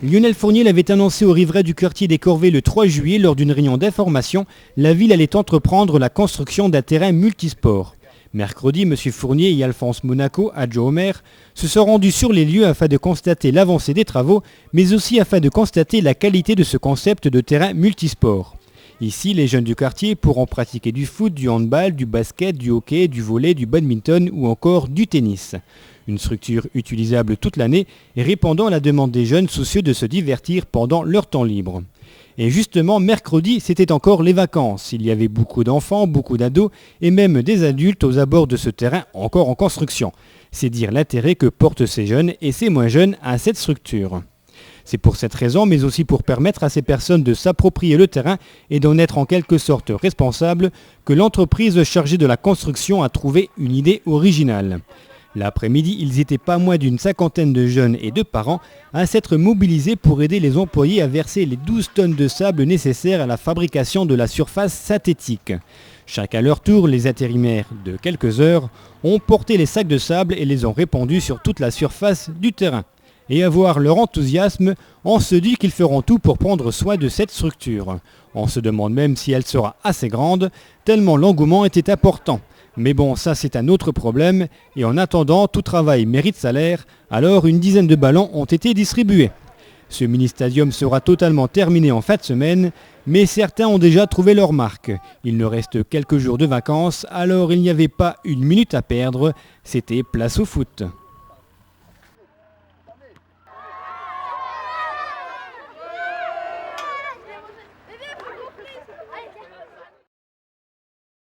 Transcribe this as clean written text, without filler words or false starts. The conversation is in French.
Lionel Fournier l'avait annoncé aux riverains du quartier des Corvées le 3 juillet lors d'une réunion d'information. La ville allait entreprendre la construction d'un terrain multisport. Mercredi, M. Fournier et Alphonse Monaco, adjoint au maire, se sont rendus sur les lieux afin de constater l'avancée des travaux, mais aussi afin de constater la qualité de ce concept de terrain multisport. Ici, les jeunes du quartier pourront pratiquer du foot, du handball, du basket, du hockey, du volley, du badminton ou encore du tennis. Une structure utilisable toute l'année et répondant à la demande des jeunes soucieux de se divertir pendant leur temps libre. Et justement, mercredi, c'était encore les vacances. Il y avait beaucoup d'enfants, beaucoup d'ados et même des adultes aux abords de ce terrain encore en construction. C'est dire l'intérêt que portent ces jeunes et ces moins jeunes à cette structure. C'est pour cette raison, mais aussi pour permettre à ces personnes de s'approprier le terrain et d'en être en quelque sorte responsable, que l'entreprise chargée de la construction a trouvé une idée originale. L'après-midi, ils étaient pas moins d'une cinquantaine de jeunes et de parents à s'être mobilisés pour aider les employés à verser les 12 tonnes de sable nécessaires à la fabrication de la surface synthétique. Chacun à leur tour, les intérimaires de quelques heures ont porté les sacs de sable et les ont répandus sur toute la surface du terrain. Et à voir leur enthousiasme, on se dit qu'ils feront tout pour prendre soin de cette structure. On se demande même si elle sera assez grande, tellement l'engouement était important. Mais bon, ça c'est un autre problème, et en attendant, tout travail mérite salaire, alors une dizaine de ballons ont été distribués. Ce mini-stadium sera totalement terminé en fin de semaine, mais certains ont déjà trouvé leur marque. Il ne reste quelques jours de vacances, alors il n'y avait pas une minute à perdre, c'était place au foot.